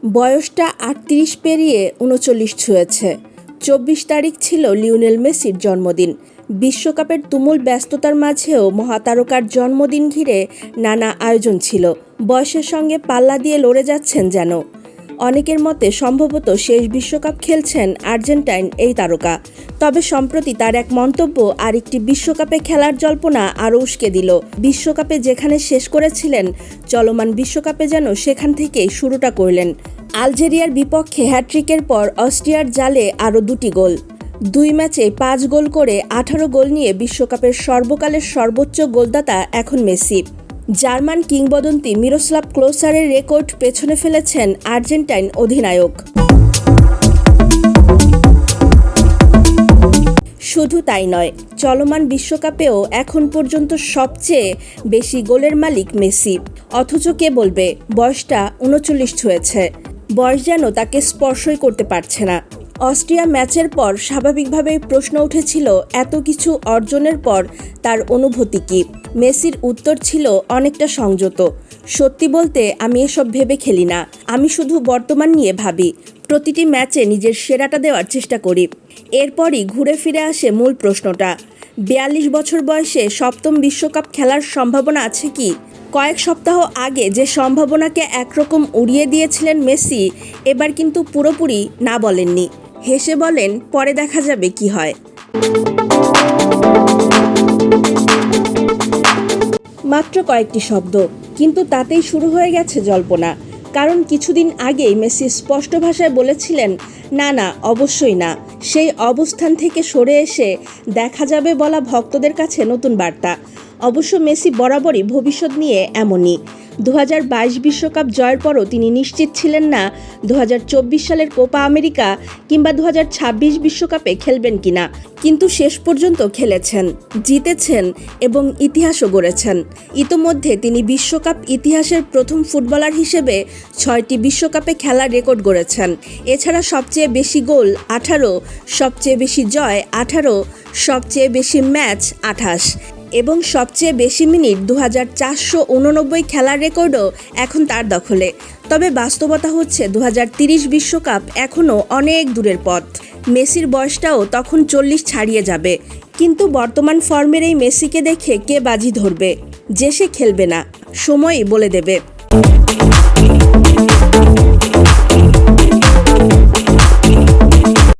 বয়সটা ৩৮ পেরিয়ে ৩৯ ছুঁয়েছে। ২৪ তারিখ ছিল লিওনেল মেসির জন্মদিন। বিশ্বকাপের তুমুল ব্যস্ততার মাঝেও মহাতারকার জন্মদিন ঘিরে নানা আয়োজন ছিল। বয়সের সঙ্গে পাল্লা দিয়ে লড়ে যাচ্ছেন যেন। অনেকের মতে সম্ভবত শেষ বিশ্বকাপ খেলছেন আর্জেন্টাইন এই তারকা। তবে সম্প্রতি তার এক মন্তব্য আরেকটি বিশ্বকাপে খেলার জল্পনা আরও উস্কে দিল। বিশ্বকাপে যেখানে শেষ করেছিলেন, চলমান বিশ্বকাপে যেন সেখান থেকেই শুরুটা করলেন। আলজেরিয়ার বিপক্ষে হ্যাট্রিকের পর অস্ট্রিয়ার জালে আরও ২টি গোল। ২ ম্যাচে ৫ গোল করে ১৮ গোল নিয়ে বিশ্বকাপের সর্বকালের সর্বোচ্চ গোলদাতা এখন মেসি। জার্মান কিংবদন্তি মিরোস্লাভ ক্লোসারের রেকর্ড পেছনে ফেলেছেন আর্জেন্টাইন অধিনায়ক। শুধু তাই নয়, চলমান বিশ্বকাপেও এখন পর্যন্ত সবচেয়ে বেশি গোলের মালিক মেসি। অথচ কে বলবে বয়সটা ৩৯ ছুঁয়েছে। বয়স যেন তাকে স্পর্শই করতে পারছে না। অস্ট্রিয়া ম্যাচের পর স্বাভাবিকভাবেই প্রশ্ন উঠেছিল এত কিছু অর্জনের পর তার অনুভূতি কী। মেসির উত্তর ছিল অনেকটা সংযত। সত্যি বলতে আমি এসব ভেবে খেলি না, আমি শুধু বর্তমান নিয়ে ভাবি। প্রতিটি ম্যাচে নিজের সেরাটা দেওয়ার চেষ্টা করি। এরপরই ঘুরে ফিরে আসে মূল প্রশ্নটা, ৪২ বছর বয়সে সপ্তম বিশ্বকাপ খেলার সম্ভাবনা আছে কি? কয়েক সপ্তাহ আগে যে সম্ভাবনাকে একরকম উড়িয়ে দিয়েছিলেন মেসি, এবার কিন্তু পুরোপুরি না বলেননি। হেসে বলেন, পরে দেখা যাবে কি হয়। মাত্র কয়েকটি শব্দ, কিন্তু তাতেই শুরু হয়ে গেছে জল্পনা। কারণ কিছুদিন আগেই মেসি স্পষ্ট ভাষায় বলেছিলেন, না অবশ্যই না। সেই অবস্থান থেকে সরে এসে দেখা যাবে বলা ভক্তদের কাছে নতুন বার্তা। অবশ্য মেসি বরাবরই ভবিষ্যৎ নিয়ে এমনই। ২০২২ বিশ্বকাপ জয়ের পরও তিনি নিশ্চিত ছিলেন না ২০২৪ সালের কোপা আমেরিকা কিংবা ২০২৬ বিশ্বকাপে খেলবেন কিনা। কিন্তু শেষ পর্যন্ত খেলেছেন, জিতেছেন এবং ইতিহাসও গড়েছেন। ইতোমধ্যে তিনি বিশ্বকাপ ইতিহাসের প্রথম ফুটবলার হিসেবে ৬টি বিশ্বকাপে খেলার রেকর্ড গড়েছেন। এছাড়া সবচেয়ে বেশি গোল ১৮, সবচেয়ে বেশি জয় ১৮, সবচেয়ে বেশি ম্যাচ ২৮ এবং সবচেয়ে বেশি মিনিট ২৪৮৯ খেলার রেকর্ডও এখন তার দখলে। তবে বাস্তবতা হচ্ছে ২০৩০ বিশ্বকাপ এখনও অনেক দূরের পথ। মেসির বয়সটাও তখন ৪০ ছাড়িয়ে যাবে। কিন্তু বর্তমান ফর্মের এই মেসিকে দেখে কে বাজি ধরবে যে সে খেলবে না, সময়ই বলে দেবে।